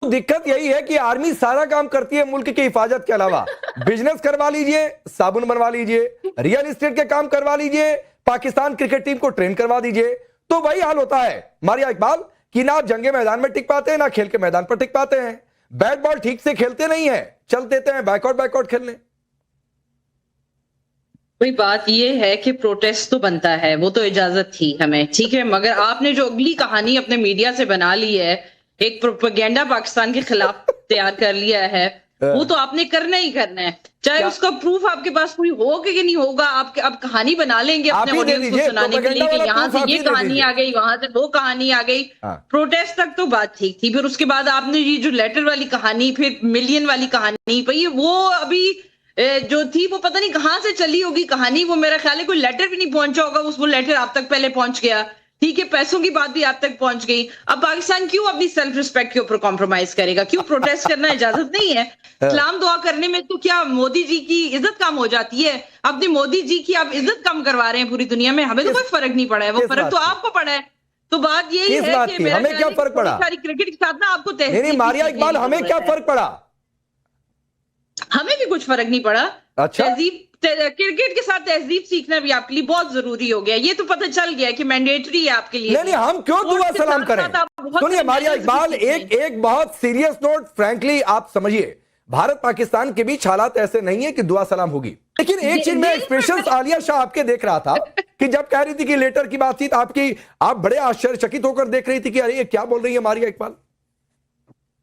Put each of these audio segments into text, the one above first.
दिक्कत यही है कि आर्मी सारा काम करती है मुल्क की हिफाजत के अलावा। बिजनेस करवा लीजिए, साबुन बनवा लीजिए, रियल एस्टेट के काम करवा लीजिए, पाकिस्तान क्रिकेट टीम को ट्रेन करवा दीजिए, तो वही हाल होता है मारिया इकबाल कि ना आप जंगे मैदान में टिक पाते हैं, ना खेल के मैदान पर टिक पाते हैं। बैट बॉल ठीक से खेलते नहीं है, चल देते हैं बैकआउट खेलने। कोई बात ये है कि प्रोटेस्ट तो बनता है, वो तो इजाजत थी हमें, ठीक है, मगर आपने जो अगली कहानी अपने मीडिया से बना ली है, एक प्रोपेगेंडा पाकिस्तान के खिलाफ तैयार कर लिया है, वो तो आपने करना ही करना है, चाहे उसका प्रूफ आपके पास कोई हो कि नहीं होगा। आप कहानी बना लेंगे अपने ऑडियंस को सुनाने के लिए कि यहाँ से ये कहानी आ गई, वहां से वो कहानी आ गई। प्रोटेस्ट तक तो बात ठीक थी, फिर उसके बाद आपने ये जो लेटर वाली कहानी, फिर मिलियन वाली कहानी, भाई वो अभी जो थी वो पता नहीं कहां से चली होगी कहानी, वो मेरा ख्याल है कोई लेटर भी नहीं पहुंचा होगा, वो लेटर आप तक पहले पहुंच गया, ठीक है, पैसों की बात भी आप तक पहुंच गई। अब पाकिस्तान क्यों अपनी सेल्फ रिस्पेक्ट के ऊपर कॉम्प्रोमाइज करेगा? क्यों प्रोटेस्ट करना इजाजत नहीं है? सलाम दुआ करने में तो क्या मोदी जी की इज्जत कम हो जाती है? अपने मोदी जी की आप इज्जत कम करवा रहे हैं पूरी दुनिया में, हमें तो कोई फर्क नहीं पड़ा है, वो फर्क तो आपको पड़ा है। तो बात यही है कि हमें क्या फर्क पड़ा? क्रिकेट के साथ ना आपको नहीं मारिया इकबाल, हमें क्या फर्क पड़ा? हमें भी कुछ फर्क नहीं पड़ा। अच्छा, क्रिकेट के साथ तहजीब सीखना भी आपके लिए बहुत जरूरी हो गया, ये तो पता चल गया कि मैंडेटरी है आपके लिए। नहीं, हम क्यों दुआ सलाम करें? सुनिए मारिया इकबाल, एक बहुत सीरियस नोट, फ्रैंकली आप समझिए, भारत पाकिस्तान के बीच हालात ऐसे नहीं है कि दुआ सलाम होगी। लेकिन एक चीज में एक्सप्रेशंस आलिया शाह आपके देख रहा था कि जब कह रही थी कि लेटर की बात थी, आप बड़े आश्चर्यचकित होकर देख रही थी कि अरे ये क्या बोल रही है मारिया इकबाल।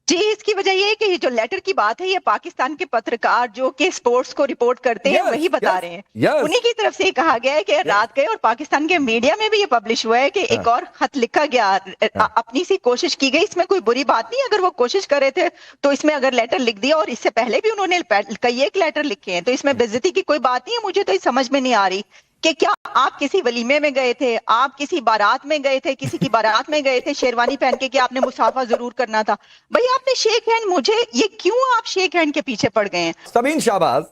जी, इसकी वजह ये है कि जो लेटर की बात है, ये पाकिस्तान के पत्रकार जो कि स्पोर्ट्स को रिपोर्ट करते हैं वही बता रहे हैं। उन्हीं की तरफ से कहा गया है कि रात गए, और पाकिस्तान के मीडिया में भी ये पब्लिश हुआ है कि एक और खत लिखा गया, अपनी सी कोशिश की गई, इसमें कोई बुरी बात नहीं। अगर वो कोशिश कर रहे थे तो इसमें अगर लेटर लिख दिया, और इससे पहले भी उन्होंने कई एक लेटर लिखे हैं, तो इसमें बेइज्जती की कोई बात नहीं है। मुझे तो ये समझ में नहीं आ रही कि क्या आप किसी वलीमे में गए थे, आप किसी बारात में गए थे, किसी की बारात में गए थे शेरवानी पहन के कि आपने मुसाफा जरूर करना था, भाई आपने शेक हैंड, मुझे ये क्यों आप शेक हैंड के पीछे पड़ गए हैं? सबीन शाहबाज,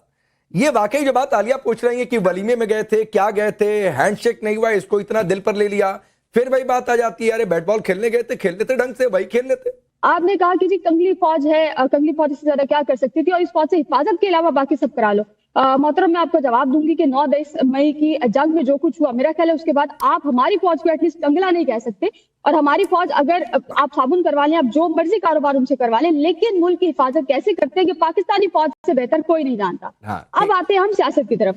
ये वाकई जो बात आलिया पूछ रही है कि वलीमे में गए थे, क्या गए थे, हैंडशेक नहीं हुआ, इसको इतना दिल पर ले लिया, फिर वही बात आ जाती है, अरे बैट बॉल खेलने गए थे, खेल लेते ढंग से, वही खेल लेते। आपने कहा कि जी कंगली फौज है, कंगली फौज से ज्यादा क्या कर सकती थी, और इस फौज से हिफाजत के अलावा बाकी सब करा लो। मोहतरम, मैं आपको जवाब दूंगी कि 9-10 मई की जंग में जो कुछ हुआ, मेरा ख्याल है उसके बाद आप हमारी फौज को एटलीस्ट कंगला नहीं कह सकते। और हमारी फौज, अगर आप साबुन करवा लें, आप जो मर्जी कारोबार उनसे करवा लें, लेकिन मुल्क की हिफाजत कैसे करते हैं कि पाकिस्तानी फौज से बेहतर कोई नहीं जानता। अब आते हैं हम सियासत की तरफ।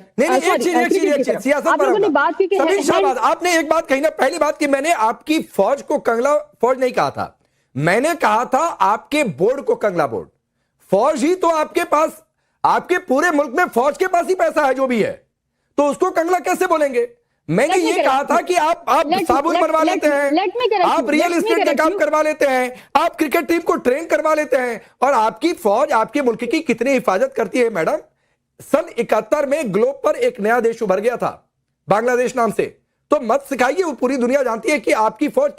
आप लोगों ने बात की, आपने एक बात कही ना, पहली बात की मैंने आपकी फौज को कंगला फौज नहीं कहा था, मैंने कहा था आपके बोर्ड को कंगला बोर्ड। फौज ही तो आपके पास, आपके पूरे मुल्क में फौज के पास ही पैसा है जो भी है, तो उसको कंगला कैसे बोलेंगे? मैंने ये कहा था कि आप साबुन बनवा लेते हैं, आप रियल एस्टेट के काम करवा लेते हैं, आप क्रिकेट टीम को ट्रेन करवा लेते हैं, और आपकी फौज आपके मुल्क की कितनी हिफाजत करती है मैडम। सन 71 में ग्लोब पर एक नया देश उभर गया था, बांग्लादेश नाम से, तो मत सिखाइए, वो पूरी दुनिया जानती है कि आपकी फौज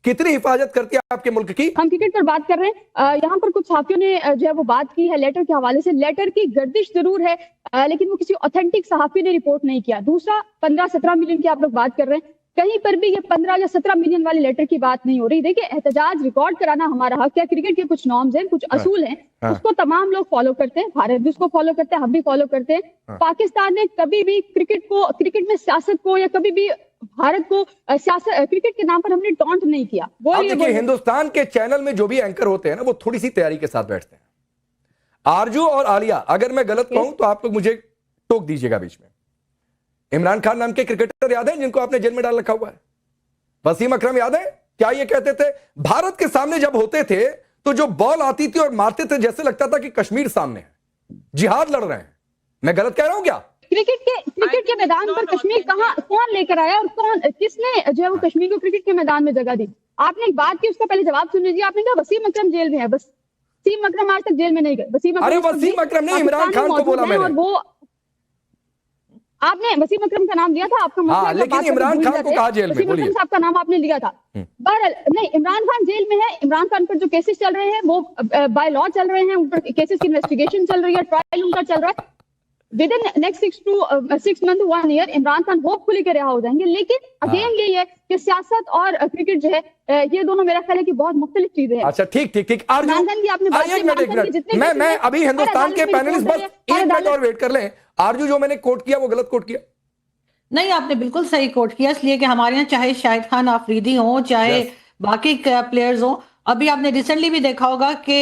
कितनी हिफाजत करती है आपके मुल्क की। हम क्रिकेट पर बात कर रहे हैं, यहाँ पर कुछ साथियों ने जो है वो बात की है लेटर के हवाले से। लेटर की गर्दिश जरूर है, लेकिन वो किसी ऑथेंटिक सहाफी ने रिपोर्ट नहीं किया। दूसरा, 15-17 मिलियन की आप लोग बात कर रहे हैं, कहीं पर भी ये 15 या 17 मिलियन वाले लेटर की बात नहीं हो रही। देखिए, एहतजाज रिकॉर्ड कराना हमारा हक है, क्रिकेट के कुछ नॉर्म्स हैं, कुछ असूल हैं, उसको तमाम लोग फॉलो करते हैं, भारत भी उसको फॉलो करते हैं, हम भी फॉलो करते हैं। पाकिस्तान ने कभी भी क्रिकेट में सियासत को, या कभी भी भारत को क्रिकेट के नाम पर हमने टॉन्ट नहीं किया। देखिए, हिंदुस्तान के चैनल में जो भी एंकर होते हैं ना, वो थोड़ी सी तैयारी के साथ बैठते हैं। आरजू और आलिया, अगर मैं गलत कहूं तो आप लोग मुझे टोक दीजिएगा बीच में। इमरान खान नाम के क्रिकेटर याद है जिनको आपने जेल में डाल रखा हुआ है? वसीम अकरम याद है? क्या ये कहते थे भारत के सामने जब होते थे तो जो बॉल आती थी और मारते थे, जैसे लगता था कि कश्मीर सामने है, जिहाद लड़ रहे हैं। मैं गलत कह रहा हूं क्या? क्रिकेट के मैदान पर कश्मीर कौन लेकर आया, और किसने जो है वो कश्मीर को क्रिकेट के मैदान में जगह दी? आपने एक बात की, उसका पहले जवाब सुन लीजिए। आपने कहा वसीम अकरम जेल में है, बस वसीम अकरम आज तक जेल में नहीं गए। वसीम अकरम ने इमरान खान को बोला मैंने, और वो आपने वसीम अकरम का नाम लिया था, आपका लेकिन इमरान खान को कहा जेल में? वसीम अकरम साहब का नाम आपने लिया था। बहरहाल नहीं, इमरान खान जेल में है। इमरान खान पर जो केसेस चल रहे हैं वो बाय लॉ चल रहे हैं, उन पर केसेस की इन्वेस्टिगेशन चल रही है, ट्रायल उनका चल रहा है। With in next 6 month 1 year Imran Khan hopefully के रिहा हो जाएंगे। लेकिन अगेन यही है कि सियासत और क्रिकेट जो है ये दोनों मेरा ख्याल है कि बहुत मुख्तलिफ चीजें हैं। अच्छा ठीक आरजू, मैं अभी हिंदुस्तान के पैनलिस्ट बस एक मिनट और वेट कर लें। आरजू, जो मैंने कोट किया वो गलत कोट किया? नहीं, आपने बिल्कुल सही कोट किया, इसलिए कि हमारे यहाँ चाहे शाहिद खान आफरीदी हो, चाहे बाकी प्लेयर्स हो, अभी आपने रिसेंटली भी देखा होगा कि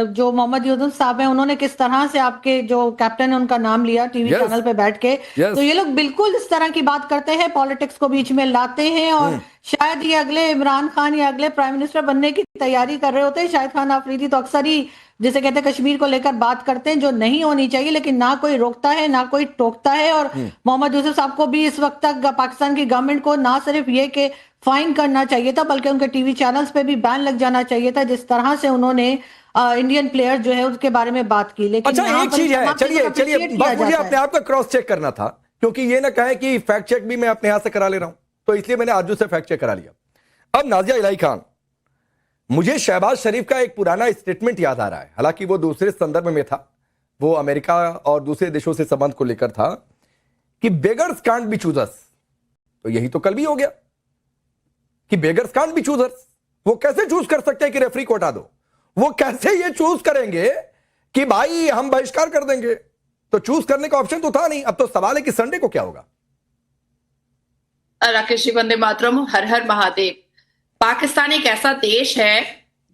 जो मोहम्मद यूसुफ साहब हैं, उन्होंने किस तरह से आपके जो कैप्टन है उनका नाम लिया टीवी चैनल पे बैठ के। तो ये लोग बिल्कुल इस तरह की बात करते हैं, पॉलिटिक्स को बीच में लाते हैं, और शायद ये अगले इमरान खान या अगले प्राइम मिनिस्टर बनने की तैयारी कर रहे होते हैं। शाहिद खान आफरीदी तो अक्सर ही जैसे कहते हैं कश्मीर को लेकर बात करते हैं जो नहीं होनी चाहिए, लेकिन ना कोई रोकता है ना कोई टोकता है। और मोहम्मद यूसुफ साहब को भी इस वक्त तक पाकिस्तान की गवर्नमेंट को ना सिर्फ ये कि फाइन करना चाहिए था, बल्कि उनके टीवी चैनल्स पे भी बैन लग जाना चाहिए था, जिस तरह से उन्होंने इंडियन प्लेयर जो है उसके बारे में बात की। लेकिन अच्छा, एक चीज है, चलिए मुझे अपने आप का क्रॉस चेक करना था, क्योंकि ये ना कहे कि फैक्ट चेक भी मैं अपने हाथ से करा ले रहा हूं, तो इसलिए मैंने आरजू से फैक्ट चेक करा लिया। अब नाजिया इलाही खान, मुझे शहबाज शरीफ का एक पुराना स्टेटमेंट याद आ रहा है, हालांकि वो दूसरे संदर्भ में था, वो अमेरिका और दूसरे देशों से संबंध को लेकर था, कि बेगर्स कांट बी चूजर्स। तो यही तो कल भी हो गया कि बेगर्स कांट बी चूजर्स। वो कैसे चूज कर सकते हैं कि रेफरी को हटा दो? वो कैसे ये चूज करेंगे कि भाई हम बहिष्कार कर देंगे? तो चूज करने का ऑप्शन तो था नहीं। अब तो सवाल है कि संडे को क्या होगा। राकेश जी, वंदे मातरम, हर हर महादेव। पाकिस्तान एक ऐसा देश है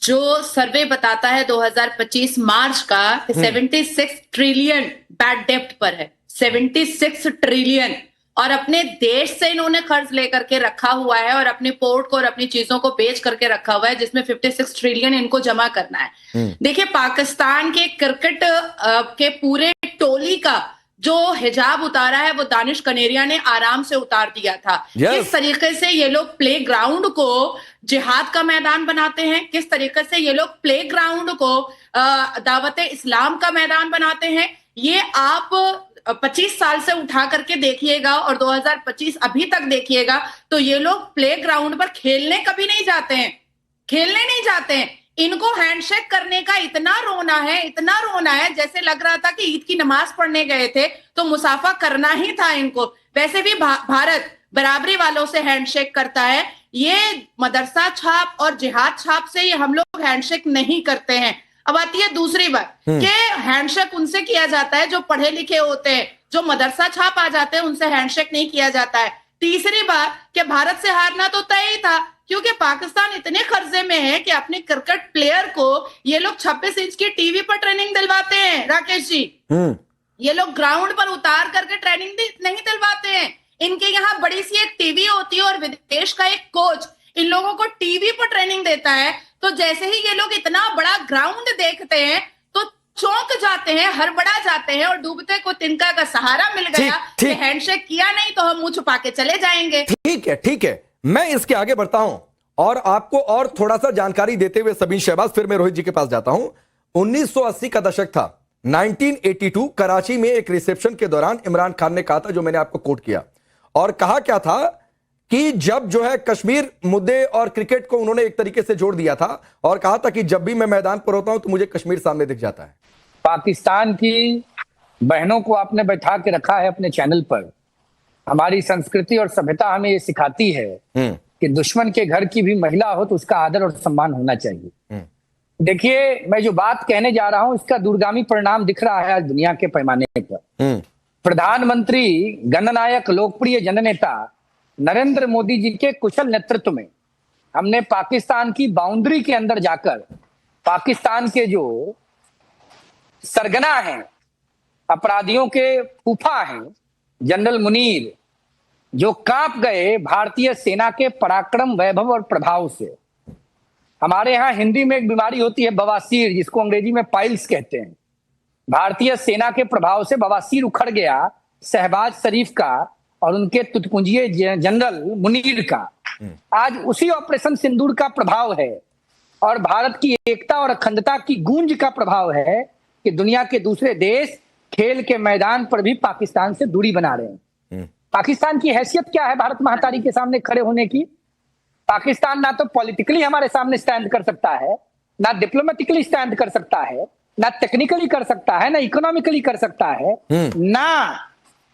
जो सर्वे बताता है 2025 मार्च का 76 ट्रिलियन बैड डेप्ट पर है। 76 ट्रिलियन, और अपने देश से इन्होंने कर्ज लेकर के रखा हुआ है, और अपने पोर्ट को और अपनी चीजों को बेच करके रखा हुआ है, जिसमें 56 ट्रिलियन इनको जमा करना है। देखिए, पाकिस्तान के क्रिकेट के पूरे टोली का जो हिजाब उतारा है वो दानिश कनेरिया ने आराम से उतार दिया था। किस तरीके से ये लोग प्ले ग्राउंड को जिहाद का मैदान बनाते हैं, किस तरीके से ये लोग प्ले ग्राउंड को दावत इस्लाम का मैदान बनाते हैं, ये आप 25 साल से उठा करके देखिएगा और 2025 अभी तक देखिएगा, तो ये लोग प्ले ग्राउंड पर खेलने कभी नहीं जाते हैं, खेलने नहीं जाते हैं। इनको हैंडशेक करने का इतना रोना है जैसे लग रहा था कि ईद की नमाज पढ़ने गए थे तो मुसाफा करना ही था इनको। वैसे भी भारत बराबरी वालों से हैंडशेक करता है, ये मदरसा छाप और जिहाद छाप से ये हम लोग हैंडशेक नहीं करते हैं। अब आती है दूसरी बात कि हैंडशेक उनसे किया जाता है जो पढ़े लिखे होते हैं, जो मदरसा छाप आ जाते हैं उनसे हैंडशेक नहीं किया जाता है। तीसरी बात कि भारत से हारना तो तय ही था, क्योंकि पाकिस्तान इतने कर्जे में है कि अपने क्रिकेट प्लेयर को ये लोग 26 इंच की टीवी पर ट्रेनिंग दिलवाते हैं। राकेश जी, ये लोग ग्राउंड पर उतार करके ट्रेनिंग नहीं दिलवाते हैं। इनके यहाँ बड़ी सी एक टीवी होती है और विदेश का एक कोच इन लोगों को टीवी पर ट्रेनिंग देता है। तो जैसे ही ये लोग इतना बड़ा ग्राउंड देखते हैं तो चौंक जाते हैं, हड़बड़ा जाते हैं, और डूबते को तिनका का सहारा मिल गया कि हैंडशेक किया नहीं तो हम मुंह छुपा के चले जाएंगे। ठीक है, मैं इसके आगे बढ़ता हूं और आपको और थोड़ा सा जानकारी देते हुए सबीन शहबाज, फिर मैं रोहित जी के पास जाता हूं। 1980 का दशक था, 1982 कराची में एक रिसेप्शन के दौरान इमरान खान ने कहा था, जो मैंने आपको कोट किया, और कहा क्या था कि जब जो है कश्मीर मुद्दे और क्रिकेट को उन्होंने एक तरीके से जोड़ दिया था और कहा था कि जब भी मैं मैदान पर होता हूं तो मुझे कश्मीर सामने दिख जाता है। पाकिस्तान की बहनों को आपने बैठा के रखा है अपने चैनल पर। हमारी संस्कृति और सभ्यता हमें ये सिखाती है कि दुश्मन के घर की भी महिला हो तो उसका आदर और सम्मान होना चाहिए। देखिए, मैं जो बात कहने जा रहा हूं इसका दूरगामी परिणाम दिख रहा है आज दुनिया के पैमाने पर। प्रधानमंत्री, गणनायक, लोकप्रिय जननेता नरेंद्र मोदी जी के कुशल नेतृत्व में हमने पाकिस्तान की बाउंड्री के अंदर जाकर पाकिस्तान के जो सरगना हैं, अपराधियों के फूफा हैं, जनरल मुनीर, जो कांप गए भारतीय सेना के पराक्रम, वैभव और प्रभाव से। हमारे यहाँ हिंदी में एक बीमारी होती है बवासीर, जिसको अंग्रेजी में पाइल्स कहते हैं। भारतीय सेना के प्रभाव से बवासीर उखड़ गया शहबाज शरीफ का और उनके तुतपुंजिए जनरल मुनीर का। आज उसी ऑपरेशन सिंदूर का प्रभाव है और भारत की एकता और अखंडता की गूंज का प्रभाव है कि दुनिया के दूसरे देश खेल के मैदान पर भी पाकिस्तान से दूरी बना रहे हैं। पाकिस्तान की हैसियत क्या है भारत महातारी के सामने खड़े होने की? पाकिस्तान ना तो पॉलिटिकली हमारे सामने स्टैंड कर सकता है, ना डिप्लोमेटिकली स्टैंड कर सकता है, ना टेक्निकली कर सकता है, ना इकोनॉमिकली कर सकता है, ना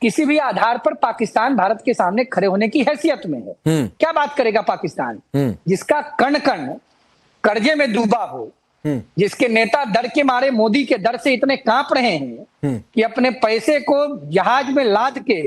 किसी भी आधार पर पाकिस्तान भारत के सामने खड़े होने की हैसियत में है। क्या बात करेगा पाकिस्तान, जिसका कण कण कर्जे में डूबा हो, जिसके नेता डर के मारे मोदी के डर से इतने कांप रहे हैं कि अपने पैसे को जहाज में लाद के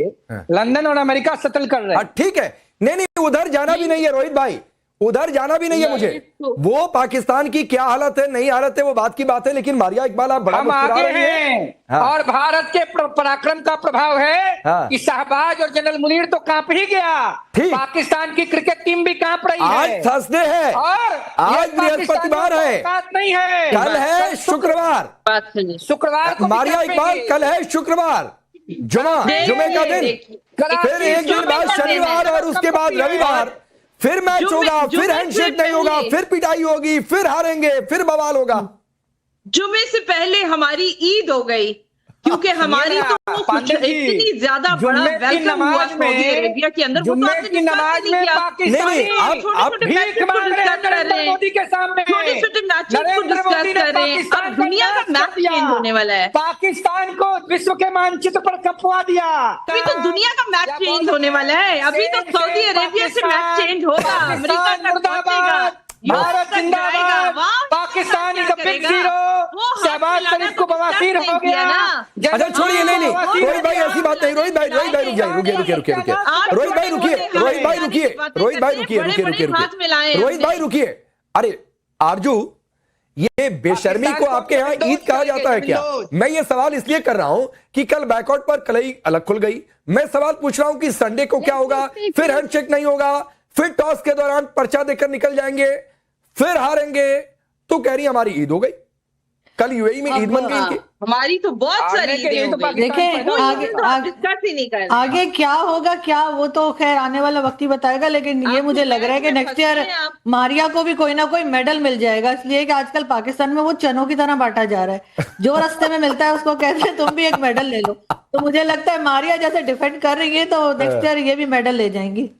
लंदन और अमेरिका सेटल कर रहे हैं। ठीक है, नहीं उधर जाना भी नहीं है रोहित भाई, उधर जाना भी नहीं है मुझे। वो पाकिस्तान की क्या हालत है, नहीं हालत है, वो बात की बात है। लेकिन मारिया इकबाल आप बड़ा हम आगे हैं। हाँ। और भारत के पराक्रम का प्रभाव है कि शहबाज और जनरल मुनीर तो कांप ही गया, पाकिस्तान की क्रिकेट टीम भी कांप रही है। आज थर्सडे है और आज बृहस्पतिवार है, नहीं है, कल है शुक्रवार। मारिया इकबाल कल है शुक्रवार, जुमे का दिन, फिर एक दिन बाद शनिवार और उसके बाद रविवार, फिर मैच होगा, फिर हैंडशेक नहीं होगा, फिर पिटाई होगी, फिर हारेंगे, फिर बवाल होगा। जुमे से पहले हमारी ईद हो गई, क्योंकि हमारी तो इतनी ज्यादा बड़ा वेलकम हुआ सऊदी अरेबिया के अंदर। जुम्मे की नमाज में पाकिस्तानी आप भीख मांग रहे हैं नरेंद्र मोदी के सामने, छोटे-छोटे मैचेस को डिस्कस कर रहे हैं। अब दुनिया का मैच चेंज होने वाला है, पाकिस्तान को विश्व के मानचित्र पर कपवा दिया। अभी तो दुनिया का मैच चेंज होने वाला है, अभी तो सऊदी अरेबिया से मैच चेंज होगा, अमेरिका तक पहुंचेगा, भारत जिंदाबाद, Pakistan is a big hero. Shahbaz Sharif को बवासीर हो गया ना। अच्छा छोड़िए, नहीं रोहित भाई ऐसी बात नहीं। रोहित भाई रुकिए रोहित भाई रुकिए। अरे आरजू, ये बेशर्मी को आपके यहाँ ईद कहा जाता है क्या? मैं ये सवाल इसलिए कर रहा हूं कि कल बैकआउट पर कलई अलग खुल गई। मैं सवाल पूछ रहा हूं कि संडे को क्या होगा, फिर हैंडशेक नहीं होगा, फिर टॉस के दौरान पर्चा देकर निकल जाएंगे, फिर हारेंगे, तो कह रही हमारी ईद हो गई। कल यूएई में ईद मन गई इनकी, हमारी तो बहुत सारी ईदें हो गई। देखें आगे क्या होगा, क्या वो तो खैर आने वाला वक्त ही बताएगा। लेकिन ये मुझे लग रहा है कि नेक्स्ट ईयर मारिया को भी कोई ना कोई मेडल मिल जाएगा, इसलिए कि आजकल पाकिस्तान में वो चनों की तरह बांटा जा रहा है। जो रास्ते में मिलता है उसको कहते हैं तुम भी एक मेडल ले लो। तो मुझे लगता है मारिया जैसे डिफेंड कर रही है तो नेक्स्ट ईयर ये भी मेडल ले जाएंगी।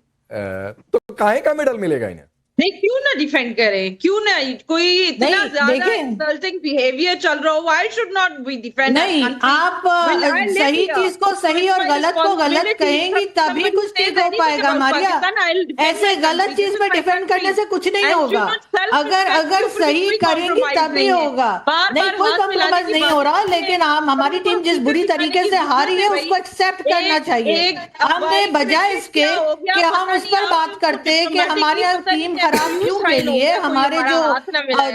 तो काहे का मेडल मिलेगा इन्हें? नहीं, क्यों ना डिफेंड करें, क्यों ना, कोई इतना ज्यादा इंसल्टिंग बिहेवियर चल रहा हो, why should not be defend? नहीं, आप सही चीज को सही और गलत को गलत कहेंगी तभी कुछ ठीक हो पाएगा मारिया। ऐसे गलत चीज पे डिफेंड करने से कुछ नहीं होगा। अगर सही करेंगी तभी होगा। नहीं, कोई कॉम्प्रोमाइज नहीं हो रहा, लेकिन हमारी टीम जिस बुरी तरीके से हारी है उसको एक्सेप्ट करना चाहिए। हमने बजाय इसके कि हम उस पर बात करते कि हमारी टीम खराब क्यों के लिए, हमारे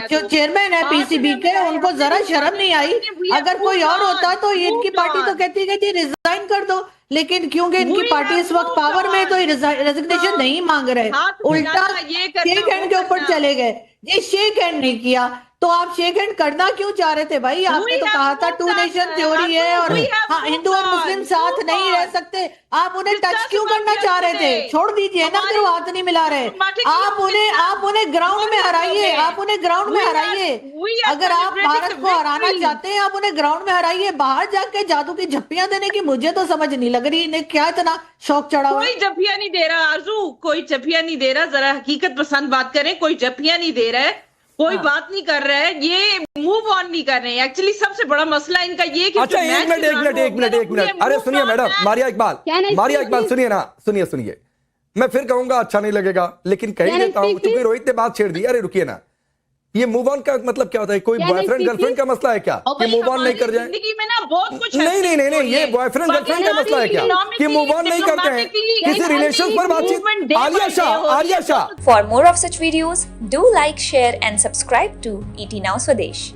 जो चेयरमैन है पीसीबी के, उनको जरा शर्म नहीं आई। अगर कोई और होता तो इनकी पार्टी तो कहती है कि रिजाइन कर दो, लेकिन क्योंकि इनकी पार्टी इस वक्त पावर में तो रेजिग्नेशन नहीं मांग रहे, उल्टा शेक हैंड के ऊपर चले गए। ये शेक हैंड नहीं किया तो आप शेक हैंड करना क्यों चाह रहे थे भाई? आपने तो कहा था 2 नेशन थ्योरी है और हिंदू और मुस्लिम साथ नहीं रह सकते। आप उन्हें टच क्यों करना चाह रहे थे? छोड़ दीजिए ना, फिर वो हाथ नहीं मिला रहे। आप उन्हें ग्राउंड में हराइए, आप उन्हें ग्राउंड में हराइए। अगर आप भारत को हराना चाहते हैं आप उन्हें ग्राउंड में हराइए। बाहर जाके जादू की झप्पियां देने की मुझे तो समझ नहीं लग रही इन्हें क्या इतना शौक चढ़ा हुआ। कोई झप्पियां नहीं दे रहा आरजू, कोई झप्पियां नहीं दे रहा। जरा हकीकत पसंद बात करें, कोई झप्पियां नहीं दे रहा है, कोई बात नहीं कर रहा है, ये मूव ऑन नहीं कर रहे हैं। एक्चुअली सबसे बड़ा मसला इनका ये कि अच्छा एक मिनट अरे सुनिए मैडम, मारिया इकबाल सुनिए। मैं फिर कहूंगा अच्छा नहीं लगेगा, लेकिन कह ही देता हूं क्योंकि रोहित ने बात छेड़ दी। अरे रुकिए ना, ये मूव ऑन का मतलब क्या होता है? कोई बॉयफ्रेंड गर्लफ्रेंड का मसला है क्या कि मूव ऑन नहीं कर जाए? जिंदगी में ना बहुत कुछ नहीं, ये बॉयफ्रेंड गर्लफ्रेंड का मसला है क्या कि मूव ऑन नहीं करते हैं किसी रिलेशन पर बातचीत? Alia Shah. For more of such videos, do like, share and subscribe to ET Now Swadesh.